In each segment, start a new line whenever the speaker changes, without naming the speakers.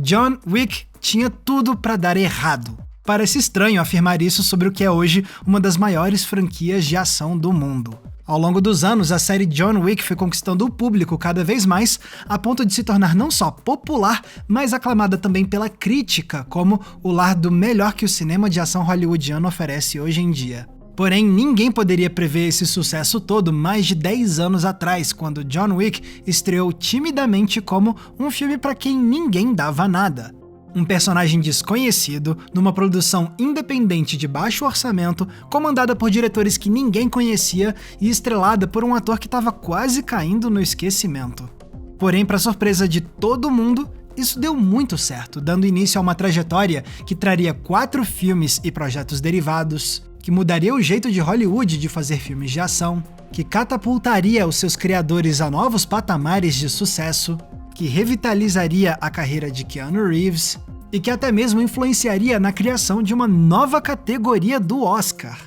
John Wick tinha tudo para dar errado. Parece estranho afirmar isso sobre o que é hoje uma das maiores franquias de ação do mundo. Ao longo dos anos, a série John Wick foi conquistando o público cada vez mais, a ponto de se tornar não só popular, mas aclamada também pela crítica como o lar do melhor que o cinema de ação hollywoodiano oferece hoje em dia. Porém, ninguém poderia prever esse sucesso todo mais de 10 anos atrás, quando John Wick estreou timidamente como um filme para quem ninguém dava nada. Um personagem desconhecido, numa produção independente de baixo orçamento, comandada por diretores que ninguém conhecia e estrelada por um ator que estava quase caindo no esquecimento. Porém, para surpresa de todo mundo, isso deu muito certo, dando início a uma trajetória que traria 4 filmes e projetos derivados, que mudaria o jeito de Hollywood de fazer filmes de ação, que catapultaria os seus criadores a novos patamares de sucesso, que revitalizaria a carreira de Keanu Reeves e que até mesmo influenciaria na criação de uma nova categoria do Oscar.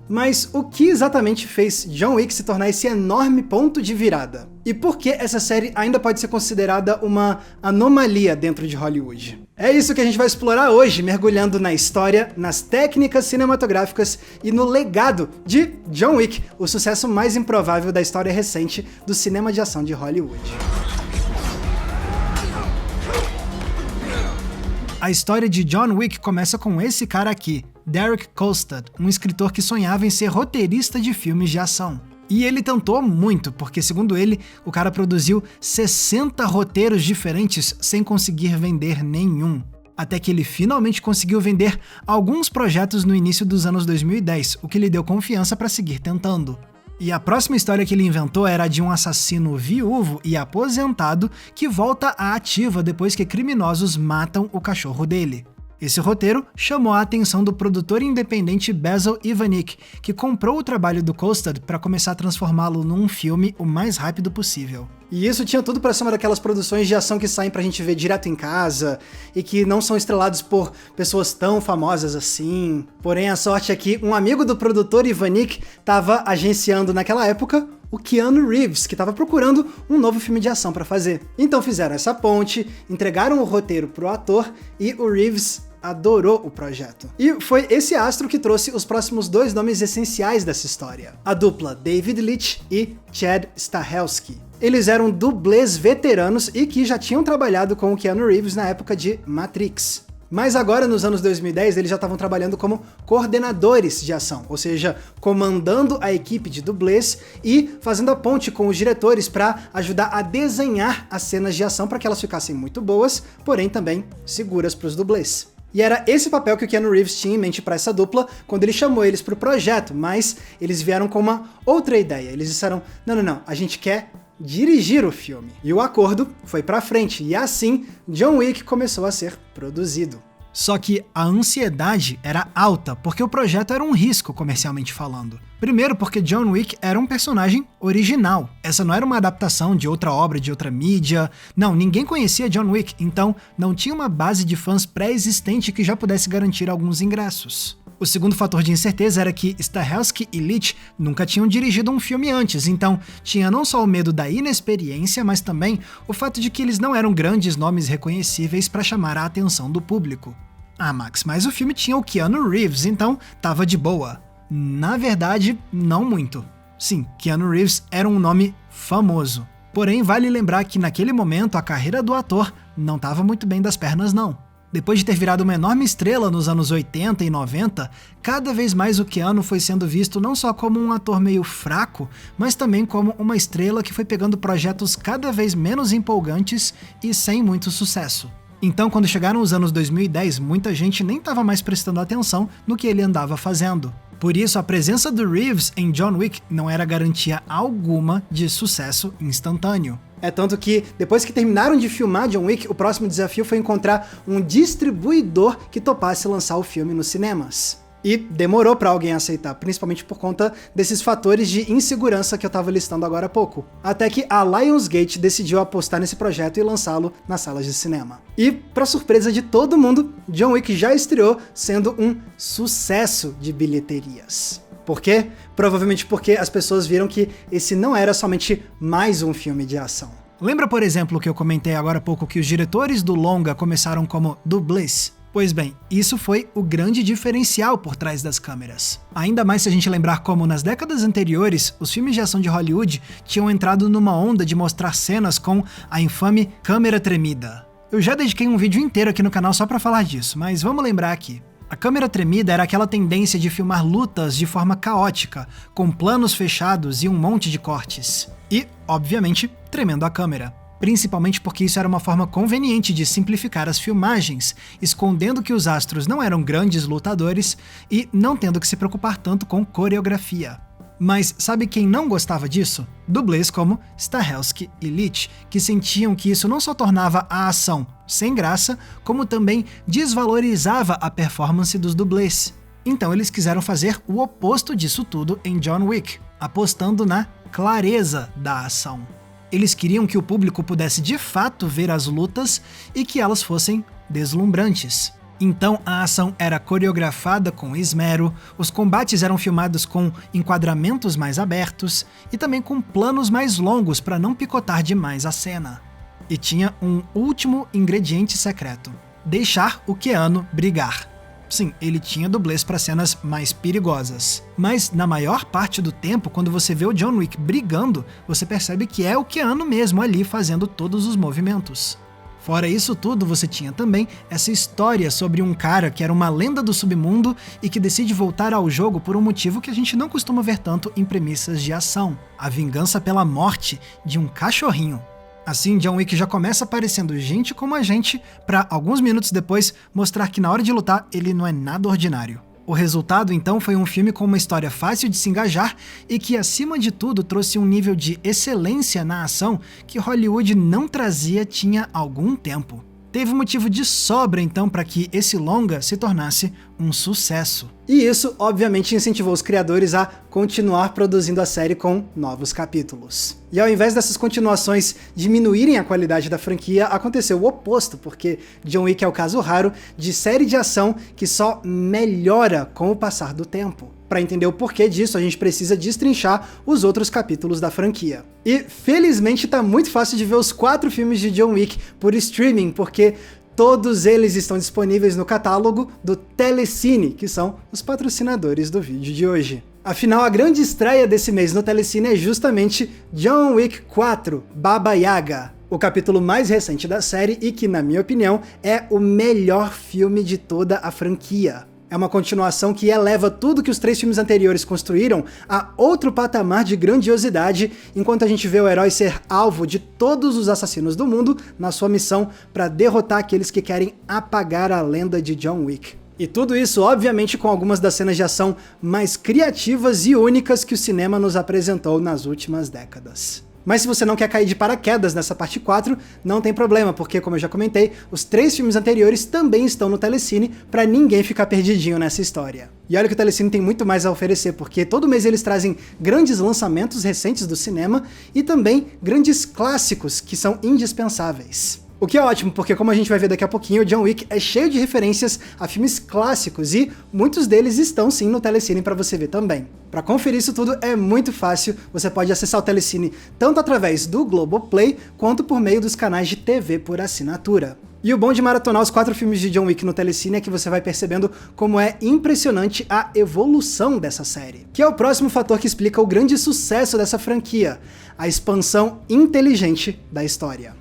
Mas o que exatamente fez John Wick se tornar esse enorme ponto de virada? E por que essa série ainda pode ser considerada uma anomalia dentro de Hollywood? É isso que a gente vai explorar hoje, mergulhando na história, nas técnicas cinematográficas e no legado de John Wick, o sucesso mais improvável da história recente do cinema de ação de Hollywood. A história de John Wick começa com esse cara aqui, Derek Kolstad, um escritor que sonhava em ser roteirista de filmes de ação. E ele tentou muito, porque segundo ele, o cara produziu 60 roteiros diferentes sem conseguir vender nenhum. Até que ele finalmente conseguiu vender alguns projetos no início dos anos 2010, o que lhe deu confiança para seguir tentando. E a próxima história que ele inventou era a de um assassino viúvo e aposentado que volta à ativa depois que criminosos matam o cachorro dele. Esse roteiro chamou a atenção do produtor independente Basil Ivanik, que comprou o trabalho do Kolstad para começar a transformá-lo num filme o mais rápido possível. E isso tinha tudo para ser uma daquelas produções de ação que saem pra gente ver direto em casa e que não são estrelados por pessoas tão famosas assim. Porém, a sorte é que um amigo do produtor Ivanik estava agenciando naquela época o Keanu Reeves, que estava procurando um novo filme de ação para fazer. Então fizeram essa ponte, entregaram o roteiro pro ator e o Reeves adorou o projeto. E foi esse astro que trouxe os próximos 2 nomes essenciais dessa história: a dupla David Leitch e Chad Stahelski. Eles eram dublês veteranos e que já tinham trabalhado com o Keanu Reeves na época de Matrix. Mas agora, nos anos 2010, eles já estavam trabalhando como coordenadores de ação, ou seja, comandando a equipe de dublês e fazendo a ponte com os diretores para ajudar a desenhar as cenas de ação para que elas ficassem muito boas, porém também seguras para os dublês. E era esse papel que o Keanu Reeves tinha em mente para essa dupla quando ele chamou eles para o projeto, mas eles vieram com uma outra ideia. Eles disseram, não, a gente quer dirigir o filme. E o acordo foi pra frente, e assim John Wick começou a ser produzido. Só que a ansiedade era alta, porque o projeto era um risco comercialmente falando. Primeiro porque John Wick era um personagem original. Essa não era uma adaptação de outra obra, de outra mídia. Não, ninguém conhecia John Wick, então não tinha uma base de fãs pré-existente que já pudesse garantir alguns ingressos. O segundo fator de incerteza era que Stahelski e Leitch nunca tinham dirigido um filme antes, então tinha não só o medo da inexperiência, mas também o fato de que eles não eram grandes nomes reconhecíveis para chamar a atenção do público. Ah, Max, mas o filme tinha o Keanu Reeves, então tava de boa. Na verdade, não muito. Sim, Keanu Reeves era um nome famoso. Porém, vale lembrar que naquele momento a carreira do ator não estava muito bem das pernas não. Depois de ter virado uma enorme estrela nos anos 80 e 90, cada vez mais o Keanu foi sendo visto não só como um ator meio fraco, mas também como uma estrela que foi pegando projetos cada vez menos empolgantes e sem muito sucesso. Então, quando chegaram os anos 2010, muita gente nem estava mais prestando atenção no que ele andava fazendo. Por isso, a presença do Reeves em John Wick não era garantia alguma de sucesso instantâneo. É tanto que, depois que terminaram de filmar John Wick, o próximo desafio foi encontrar um distribuidor que topasse lançar o filme nos cinemas. E demorou pra alguém aceitar, principalmente por conta desses fatores de insegurança que eu tava listando agora há pouco. Até que a Lionsgate decidiu apostar nesse projeto e lançá-lo nas salas de cinema. E, pra surpresa de todo mundo, John Wick já estreou sendo um sucesso de bilheterias. Por quê? Provavelmente porque as pessoas viram que esse não era somente mais um filme de ação. Lembra, por exemplo, que eu comentei agora há pouco que os diretores do longa começaram como dublês? Pois bem, isso foi o grande diferencial por trás das câmeras. Ainda mais se a gente lembrar como nas décadas anteriores, os filmes de ação de Hollywood tinham entrado numa onda de mostrar cenas com a infame câmera tremida. Eu já dediquei um vídeo inteiro aqui no canal só pra falar disso, mas vamos lembrar aqui. A câmera tremida era aquela tendência de filmar lutas de forma caótica, com planos fechados e um monte de cortes. E, obviamente, tremendo a câmera. Principalmente porque isso era uma forma conveniente de simplificar as filmagens, escondendo que os astros não eram grandes lutadores e não tendo que se preocupar tanto com coreografia. Mas sabe quem não gostava disso? Dublês como Stahelski e Leitch, que sentiam que isso não só tornava a ação sem graça, como também desvalorizava a performance dos dublês. Então eles quiseram fazer o oposto disso tudo em John Wick, apostando na clareza da ação. Eles queriam que o público pudesse de fato ver as lutas e que elas fossem deslumbrantes. Então a ação era coreografada com esmero, os combates eram filmados com enquadramentos mais abertos e também com planos mais longos para não picotar demais a cena. E tinha um último ingrediente secreto: deixar o Keanu brigar. Sim, ele tinha dublês para cenas mais perigosas. Mas na maior parte do tempo, quando você vê o John Wick brigando, você percebe que é o Keanu mesmo ali fazendo todos os movimentos. Fora isso tudo, você tinha também essa história sobre um cara que era uma lenda do submundo e que decide voltar ao jogo por um motivo que a gente não costuma ver tanto em premissas de ação: a vingança pela morte de um cachorrinho. Assim, John Wick já começa parecendo gente como a gente, pra alguns minutos depois mostrar que na hora de lutar ele não é nada ordinário. O resultado, então, foi um filme com uma história fácil de se engajar e que, acima de tudo, trouxe um nível de excelência na ação que Hollywood não trazia tinha algum tempo. Teve motivo de sobra, então, para que esse longa se tornasse um sucesso. E isso, obviamente, incentivou os criadores a continuar produzindo a série com novos capítulos. E ao invés dessas continuações diminuírem a qualidade da franquia, aconteceu o oposto, porque John Wick é o caso raro de série de ação que só melhora com o passar do tempo. Para entender o porquê disso, a gente precisa destrinchar os outros capítulos da franquia. E, felizmente, tá muito fácil de ver os 4 filmes de John Wick por streaming, porque todos eles estão disponíveis no catálogo do Telecine, que são os patrocinadores do vídeo de hoje. Afinal, a grande estreia desse mês no Telecine é justamente John Wick 4, Baba Yaga, o capítulo mais recente da série e que, na minha opinião, é o melhor filme de toda a franquia. É uma continuação que eleva tudo que os 3 filmes anteriores construíram a outro patamar de grandiosidade, enquanto a gente vê o herói ser alvo de todos os assassinos do mundo na sua missão para derrotar aqueles que querem apagar a lenda de John Wick. E tudo isso, obviamente, com algumas das cenas de ação mais criativas e únicas que o cinema nos apresentou nas últimas décadas. Mas se você não quer cair de paraquedas nessa parte 4, não tem problema, porque, como eu já comentei, os 3 filmes anteriores também estão no Telecine pra ninguém ficar perdidinho nessa história. E olha que o Telecine tem muito mais a oferecer, porque todo mês eles trazem grandes lançamentos recentes do cinema e também grandes clássicos que são indispensáveis. O que é ótimo, porque como a gente vai ver daqui a pouquinho, o John Wick é cheio de referências a filmes clássicos e muitos deles estão sim no Telecine para você ver também. Para conferir isso tudo é muito fácil, você pode acessar o Telecine tanto através do Globoplay quanto por meio dos canais de TV por assinatura. E o bom de maratonar os 4 filmes de John Wick no Telecine é que você vai percebendo como é impressionante a evolução dessa série, que é o próximo fator que explica o grande sucesso dessa franquia, a expansão inteligente da história.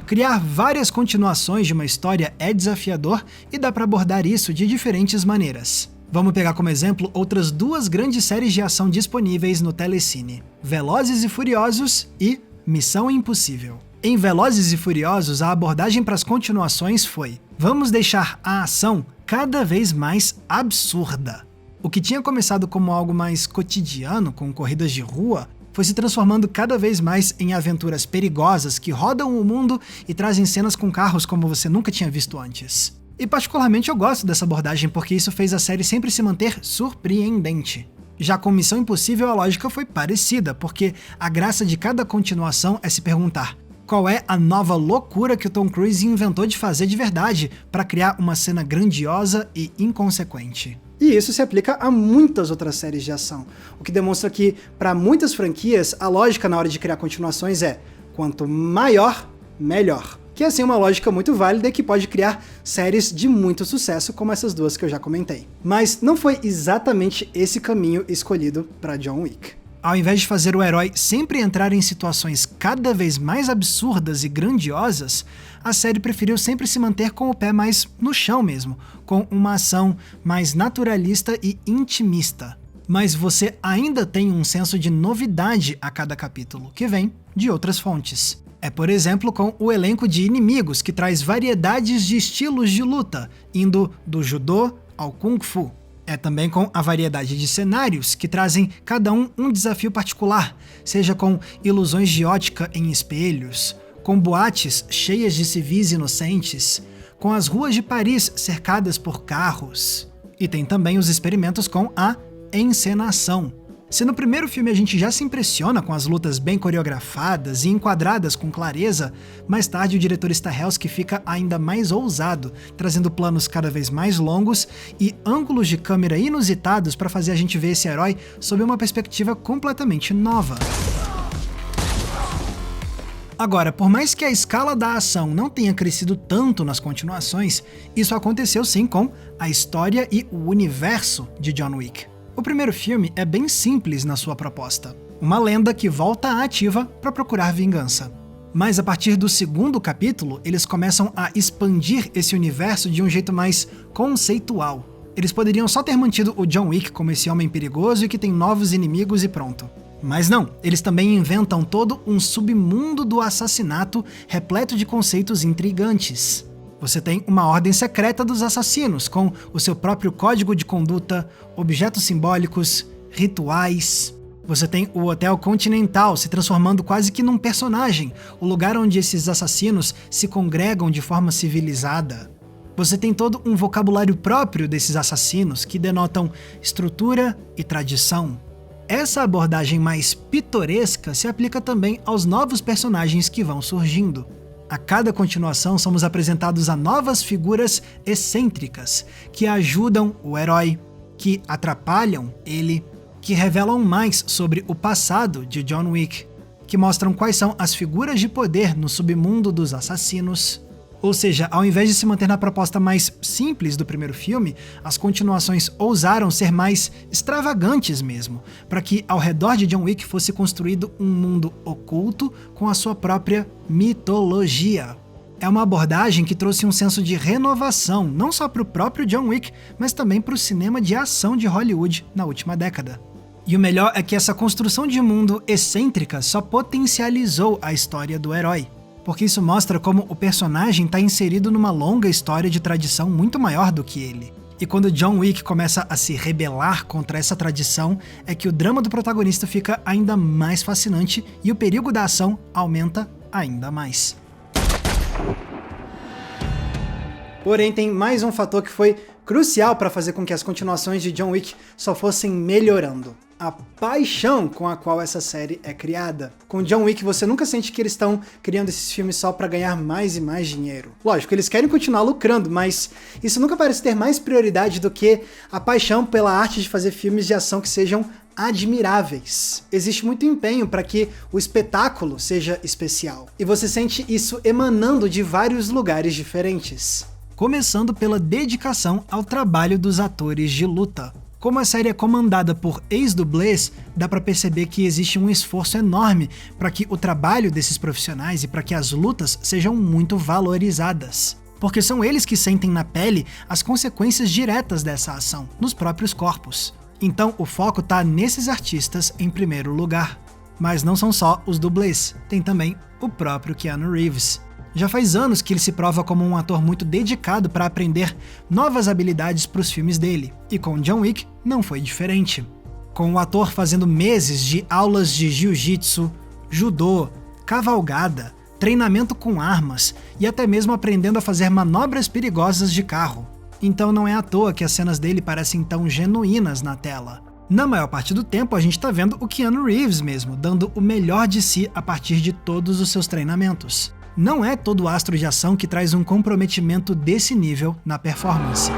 Criar várias continuações de uma história é desafiador e dá para abordar isso de diferentes maneiras. Vamos pegar como exemplo outras 2 grandes séries de ação disponíveis no Telecine: Velozes e Furiosos e Missão Impossível. Em Velozes e Furiosos, a abordagem para as continuações foi: vamos deixar a ação cada vez mais absurda. O que tinha começado como algo mais cotidiano, com corridas de rua, foi se transformando cada vez mais em aventuras perigosas que rodam o mundo e trazem cenas com carros como você nunca tinha visto antes. E particularmente eu gosto dessa abordagem porque isso fez a série sempre se manter surpreendente. Já com Missão Impossível a lógica foi parecida, porque a graça de cada continuação é se perguntar: qual é a nova loucura que o Tom Cruise inventou de fazer de verdade para criar uma cena grandiosa e inconsequente? E isso se aplica a muitas outras séries de ação, o que demonstra que, para muitas franquias, a lógica na hora de criar continuações é: Quanto maior, melhor. Que é assim uma lógica muito válida e que pode criar séries de muito sucesso, como essas duas que eu já comentei. Mas não foi exatamente esse caminho escolhido para John Wick. Ao invés de fazer o herói sempre entrar em situações cada vez mais absurdas e grandiosas, a série preferiu sempre se manter com o pé mais no chão mesmo, com uma ação mais naturalista e intimista. Mas você ainda tem um senso de novidade a cada capítulo, que vem de outras fontes. É, por exemplo, com o elenco de inimigos, que traz variedades de estilos de luta, indo do judô ao kung fu. É também com a variedade de cenários, que trazem cada um desafio particular, seja com ilusões de ótica em espelhos, com boates cheias de civis inocentes, com as ruas de Paris cercadas por carros. E tem também os experimentos com a encenação. Se no primeiro filme a gente já se impressiona com as lutas bem coreografadas e enquadradas com clareza, mais tarde o diretor Stahelski fica ainda mais ousado, trazendo planos cada vez mais longos e ângulos de câmera inusitados para fazer a gente ver esse herói sob uma perspectiva completamente nova. Agora, por mais que a escala da ação não tenha crescido tanto nas continuações, isso aconteceu sim com a história e o universo de John Wick. O primeiro filme é bem simples na sua proposta. Uma lenda que volta à ativa para procurar vingança. Mas a partir do segundo capítulo, eles começam a expandir esse universo de um jeito mais conceitual. Eles poderiam só ter mantido o John Wick como esse homem perigoso e que tem novos inimigos e pronto. Mas não, eles também inventam todo um submundo do assassinato repleto de conceitos intrigantes. Você tem uma ordem secreta dos assassinos, com o seu próprio código de conduta, objetos simbólicos, rituais. Você tem o Hotel Continental se transformando quase que num personagem, o lugar onde esses assassinos se congregam de forma civilizada. Você tem todo um vocabulário próprio desses assassinos que denotam estrutura e tradição. Essa abordagem mais pitoresca se aplica também aos novos personagens que vão surgindo. A cada continuação somos apresentados a novas figuras excêntricas que ajudam o herói, que atrapalham ele, que revelam mais sobre o passado de John Wick, que mostram quais são as figuras de poder no submundo dos assassinos. Ou seja, ao invés de se manter na proposta mais simples do primeiro filme, as continuações ousaram ser mais extravagantes mesmo, para que ao redor de John Wick fosse construído um mundo oculto com a sua própria mitologia. É uma abordagem que trouxe um senso de renovação, não só para o próprio John Wick, mas também para o cinema de ação de Hollywood na última década. E o melhor é que essa construção de mundo excêntrica só potencializou a história do herói. Porque isso mostra como o personagem está inserido numa longa história de tradição muito maior do que ele. E quando John Wick começa a se rebelar contra essa tradição, é que o drama do protagonista fica ainda mais fascinante e o perigo da ação aumenta ainda mais. Porém, tem mais um fator que foi crucial para fazer com que as continuações de John Wick só fossem melhorando. A paixão com a qual essa série é criada. Com John Wick você nunca sente que eles estão criando esses filmes só para ganhar mais e mais dinheiro. Lógico, eles querem continuar lucrando, mas isso nunca parece ter mais prioridade do que a paixão pela arte de fazer filmes de ação que sejam admiráveis. Existe muito empenho para que o espetáculo seja especial. E você sente isso emanando de vários lugares diferentes. Começando pela dedicação ao trabalho dos atores de luta. Como a série é comandada por ex-dublês, dá pra perceber que existe um esforço enorme para que o trabalho desses profissionais e para que as lutas sejam muito valorizadas. Porque são eles que sentem na pele as consequências diretas dessa ação, nos próprios corpos. Então o foco tá nesses artistas em primeiro lugar. Mas não são só os dublês, tem também o próprio Keanu Reeves. Já faz anos que ele se prova como um ator muito dedicado para aprender novas habilidades para os filmes dele, e com John Wick não foi diferente. Com o ator fazendo meses de aulas de jiu-jitsu, judô, cavalgada, treinamento com armas e até mesmo aprendendo a fazer manobras perigosas de carro. Então não é à toa que as cenas dele parecem tão genuínas na tela. Na maior parte do tempo a gente tá vendo o Keanu Reeves mesmo, dando o melhor de si a partir de todos os seus treinamentos. Não é todo astro de ação que traz um comprometimento desse nível na performance.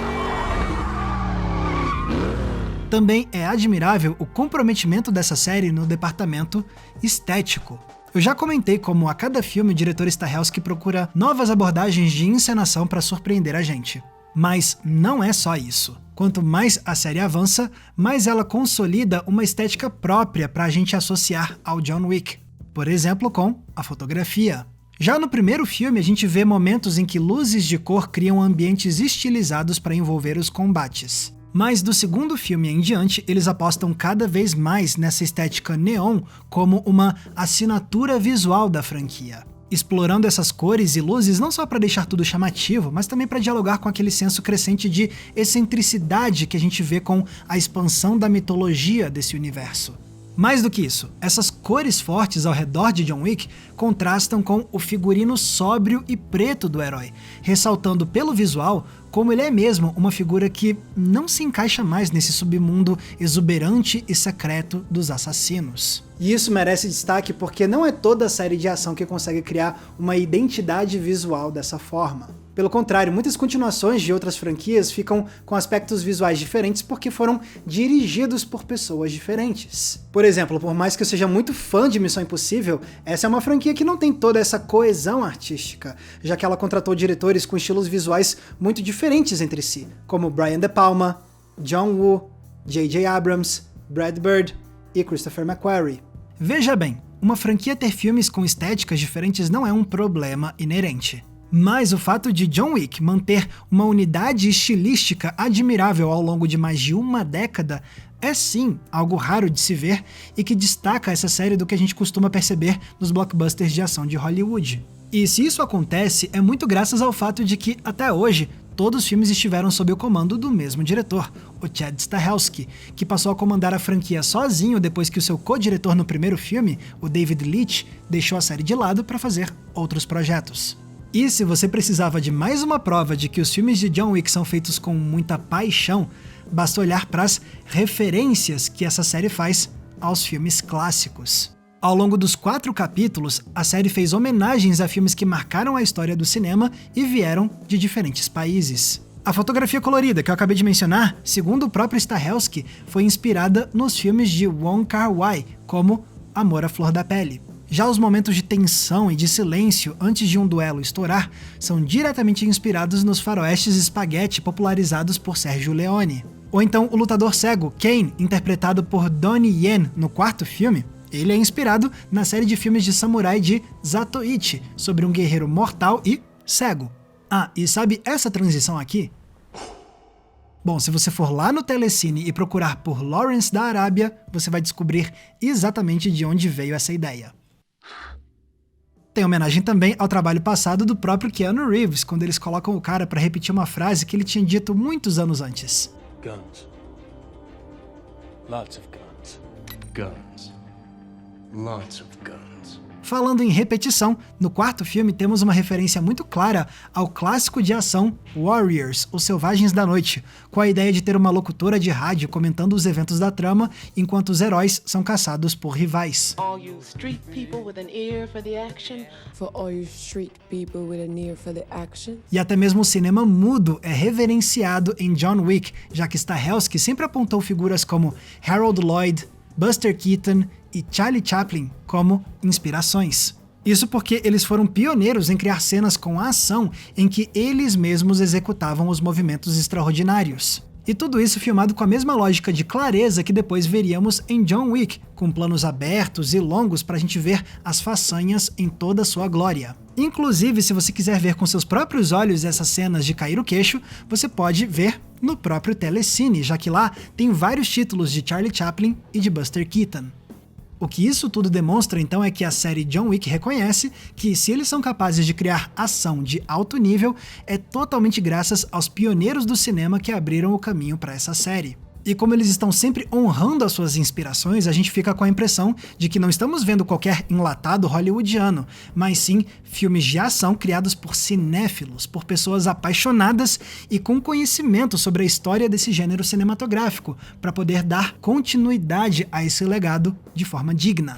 Também é admirável o comprometimento dessa série no departamento estético. Eu já comentei como a cada filme o diretor Stahelski procura novas abordagens de encenação para surpreender a gente. Mas não é só isso. Quanto mais a série avança, mais ela consolida uma estética própria para a gente associar ao John Wick. Por exemplo, com a fotografia. Já no primeiro filme, a gente vê momentos em que luzes de cor criam ambientes estilizados para envolver os combates. Mas do segundo filme em diante, eles apostam cada vez mais nessa estética neon como uma assinatura visual da franquia, explorando essas cores e luzes não só para deixar tudo chamativo, mas também para dialogar com aquele senso crescente de excentricidade que a gente vê com a expansão da mitologia desse universo. Mais do que isso, essas cores fortes ao redor de John Wick contrastam com o figurino sóbrio e preto do herói, ressaltando pelo visual como ele é mesmo uma figura que não se encaixa mais nesse submundo exuberante e secreto dos assassinos. E isso merece destaque porque não é toda a série de ação que consegue criar uma identidade visual dessa forma. Pelo contrário, muitas continuações de outras franquias ficam com aspectos visuais diferentes porque foram dirigidos por pessoas diferentes. Por exemplo, por mais que eu seja muito fã de Missão Impossível, essa é uma franquia que não tem toda essa coesão artística, já que ela contratou diretores com estilos visuais muito diferentes entre si, como Brian De Palma, John Woo, J.J. Abrams, Brad Bird e Christopher McQuarrie. Veja bem, uma franquia ter filmes com estéticas diferentes não é um problema inerente. Mas o fato de John Wick manter uma unidade estilística admirável ao longo de mais de uma década é sim algo raro de se ver e que destaca essa série do que a gente costuma perceber nos blockbusters de ação de Hollywood. E se isso acontece, é muito graças ao fato de que, até hoje, todos os filmes estiveram sob o comando do mesmo diretor, o Chad Stahelski, que passou a comandar a franquia sozinho depois que o seu co-diretor no primeiro filme, o David Leitch, deixou a série de lado para fazer outros projetos. E se você precisava de mais uma prova de que os filmes de John Wick são feitos com muita paixão, basta olhar para as referências que essa série faz aos filmes clássicos. Ao longo dos 4 capítulos, a série fez homenagens a filmes que marcaram a história do cinema e vieram de diferentes países. A fotografia colorida que eu acabei de mencionar, segundo o próprio Stahelski, foi inspirada nos filmes de Wong Kar-wai, como Amor à Flor da Pele. Já os momentos de tensão e de silêncio antes de um duelo estourar são diretamente inspirados nos faroestes espaguete popularizados por Sergio Leone. Ou então o lutador cego, Kane, interpretado por Donnie Yen no 4º filme, ele é inspirado na série de filmes de samurai de Zatoichi, sobre um guerreiro mortal e cego. Ah, e sabe essa transição aqui? Bom, se você for lá no Telecine e procurar por Lawrence da Arábia, você vai descobrir exatamente de onde veio essa ideia. Tem homenagem também ao trabalho passado do próprio Keanu Reeves, quando eles colocam o cara para repetir uma frase que ele tinha dito muitos anos antes.
Guns. Lots of guns. Guns. Lots of guns.
Falando em repetição, no 4º filme temos uma referência muito clara ao clássico de ação Warriors, Os Selvagens da Noite, com a ideia de ter uma locutora de rádio comentando os eventos da trama, enquanto os heróis são caçados por rivais.
All you street people with an ear for the action.
For all you street people with an ear for the action.
E até mesmo o cinema mudo é reverenciado em John Wick, já que Stahelski sempre apontou figuras como Harold Lloyd, Buster Keaton e Charlie Chaplin como inspirações. Isso porque eles foram pioneiros em criar cenas com a ação em que eles mesmos executavam os movimentos extraordinários. E tudo isso filmado com a mesma lógica de clareza que depois veríamos em John Wick, com planos abertos e longos para a gente ver as façanhas em toda a sua glória. Inclusive, se você quiser ver com seus próprios olhos essas cenas de cair o queixo, você pode ver no próprio Telecine, já que lá tem vários títulos de Charlie Chaplin e de Buster Keaton. O que isso tudo demonstra então é que a série John Wick reconhece que se eles são capazes de criar ação de alto nível, é totalmente graças aos pioneiros do cinema que abriram o caminho para essa série. E como eles estão sempre honrando as suas inspirações, a gente fica com a impressão de que não estamos vendo qualquer enlatado hollywoodiano, mas sim filmes de ação criados por cinéfilos, por pessoas apaixonadas e com conhecimento sobre a história desse gênero cinematográfico, para poder dar continuidade a esse legado de forma digna.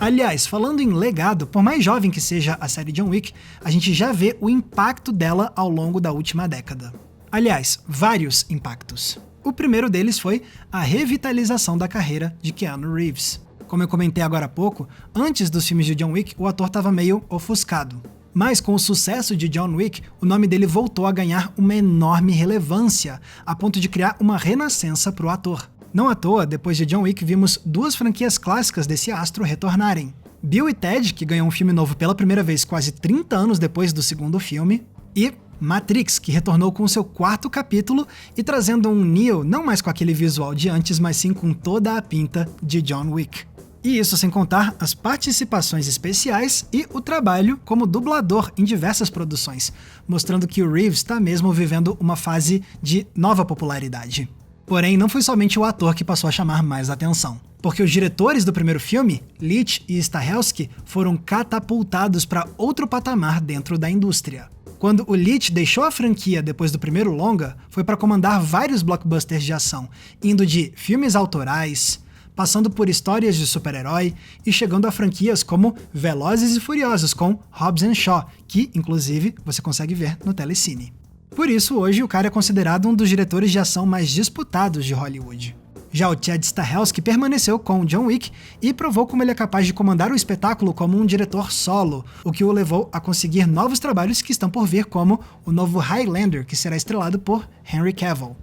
Aliás, falando em legado, por mais jovem que seja a série John Wick, a gente já vê o impacto dela ao longo da última década. Aliás, vários impactos. O primeiro deles foi a revitalização da carreira de Keanu Reeves. Como eu comentei agora há pouco, antes dos filmes de John Wick, o ator estava meio ofuscado. Mas com o sucesso de John Wick, o nome dele voltou a ganhar uma enorme relevância, a ponto de criar uma renascença para o ator. Não à toa, depois de John Wick, vimos duas franquias clássicas desse astro retornarem. Bill e Ted, que ganhou um filme novo pela primeira vez quase 30 anos depois do segundo filme, e Matrix, que retornou com seu quarto capítulo e trazendo um Neo não mais com aquele visual de antes, mas sim com toda a pinta de John Wick. E isso sem contar as participações especiais e o trabalho como dublador em diversas produções, mostrando que o Reeves está mesmo vivendo uma fase de nova popularidade. Porém, não foi somente o ator que passou a chamar mais atenção, porque os diretores do primeiro filme, Leitch e Stahelski, foram catapultados para outro patamar dentro da indústria. Quando o Leitch deixou a franquia depois do primeiro longa, foi para comandar vários blockbusters de ação, indo de filmes autorais, passando por histórias de super-herói e chegando a franquias como Velozes e Furiosos com Hobbs & Shaw, que, inclusive, você consegue ver no Telecine. Por isso, hoje o cara é considerado um dos diretores de ação mais disputados de Hollywood. Já o Chad Stahelski permaneceu com John Wick e provou como ele é capaz de comandar o espetáculo como um diretor solo, o que o levou a conseguir novos trabalhos que estão por vir, como o novo Highlander, que será estrelado por Henry Cavill.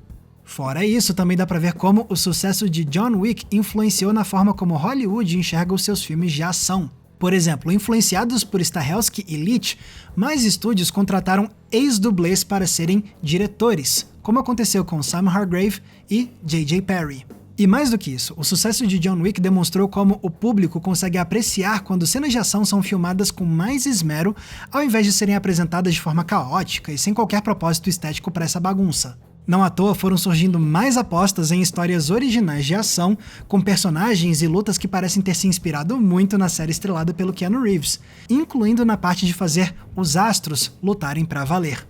Fora isso, também dá pra ver como o sucesso de John Wick influenciou na forma como Hollywood enxerga os seus filmes de ação. Por exemplo, influenciados por Stahelski e Leitch, mais estúdios contrataram ex-dublês para serem diretores, como aconteceu com Sam Hargrave e J.J. Perry. E mais do que isso, o sucesso de John Wick demonstrou como o público consegue apreciar quando cenas de ação são filmadas com mais esmero, ao invés de serem apresentadas de forma caótica e sem qualquer propósito estético para essa bagunça. Não à toa foram surgindo mais apostas em histórias originais de ação, com personagens e lutas que parecem ter se inspirado muito na série estrelada pelo Keanu Reeves, incluindo na parte de fazer os astros lutarem pra valer.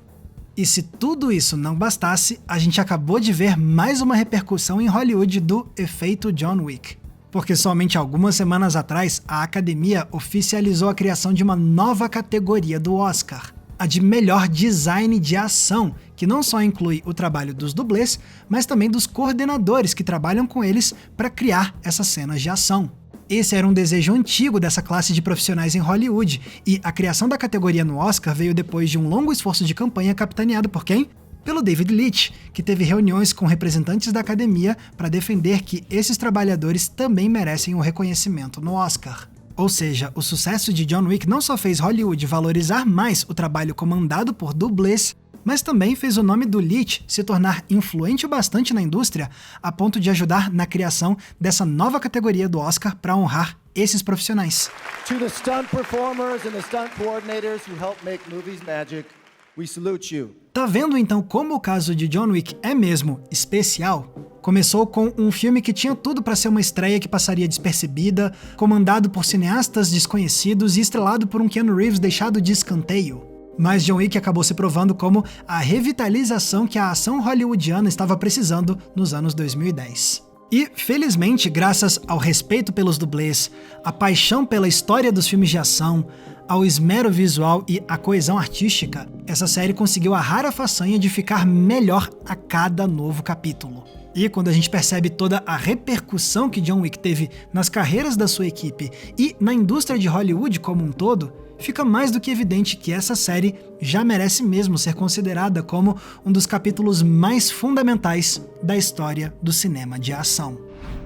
E se tudo isso não bastasse, a gente acabou de ver mais uma repercussão em Hollywood do efeito John Wick. Porque somente algumas semanas atrás, a Academia oficializou a criação de uma nova categoria do Oscar, a de melhor design de ação, que não só inclui o trabalho dos dublês, mas também dos coordenadores que trabalham com eles para criar essas cenas de ação. Esse era um desejo antigo dessa classe de profissionais em Hollywood, e a criação da categoria no Oscar veio depois de um longo esforço de campanha capitaneado por quem? Pelo David Leitch, que teve reuniões com representantes da academia para defender que esses trabalhadores também merecem um reconhecimento no Oscar. Ou seja, o sucesso de John Wick não só fez Hollywood valorizar mais o trabalho comandado por dublês, mas também fez o nome do Leitch se tornar influente bastante na indústria, a ponto de ajudar na criação dessa nova categoria do Oscar para honrar esses profissionais.
To the stunt performers and the stunt coordinators who help make movies magic, we salute you.
Tá vendo então como o caso de John Wick é mesmo especial? Começou com um filme que tinha tudo para ser uma estreia que passaria despercebida, comandado por cineastas desconhecidos e estrelado por um Keanu Reeves deixado de escanteio. Mas John Wick acabou se provando como a revitalização que a ação hollywoodiana estava precisando nos anos 2010. E, felizmente, graças ao respeito pelos dublês, a paixão pela história dos filmes de ação, ao esmero visual e à coesão artística, essa série conseguiu a rara façanha de ficar melhor a cada novo capítulo. E quando a gente percebe toda a repercussão que John Wick teve nas carreiras da sua equipe e na indústria de Hollywood como um todo, fica mais do que evidente que essa série já merece mesmo ser considerada como um dos capítulos mais fundamentais da história do cinema de ação.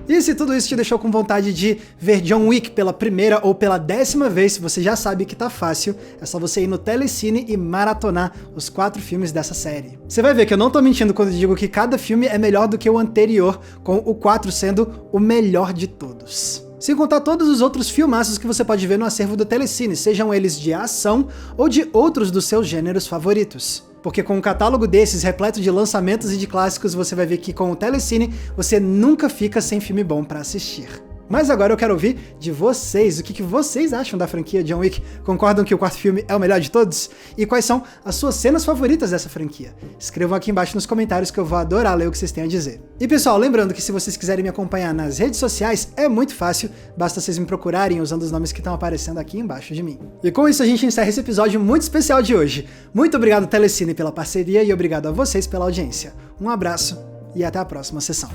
E se tudo isso te deixou com vontade de ver John Wick pela primeira ou pela 10ª vez, você já sabe que tá fácil, é só você ir no Telecine e maratonar os 4 filmes dessa série. Você vai ver que eu não tô mentindo quando digo que cada filme é melhor do que o anterior, com o 4 sendo o melhor de todos. Sem contar todos os outros filmaços que você pode ver no acervo do Telecine, sejam eles de ação ou de outros dos seus gêneros favoritos. Porque com um catálogo desses repleto de lançamentos e de clássicos, você vai ver que com o Telecine você nunca fica sem filme bom pra assistir. Mas agora eu quero ouvir de vocês, o que vocês acham da franquia John Wick? Concordam que o 4º filme é o melhor de todos? E quais são as suas cenas favoritas dessa franquia? Escrevam aqui embaixo nos comentários que eu vou adorar ler o que vocês têm a dizer. E pessoal, lembrando que se vocês quiserem me acompanhar nas redes sociais, é muito fácil, basta vocês me procurarem usando os nomes que estão aparecendo aqui embaixo de mim. E com isso a gente encerra esse episódio muito especial de hoje. Muito obrigado Telecine pela parceria e obrigado a vocês pela audiência. Um abraço e até a próxima sessão.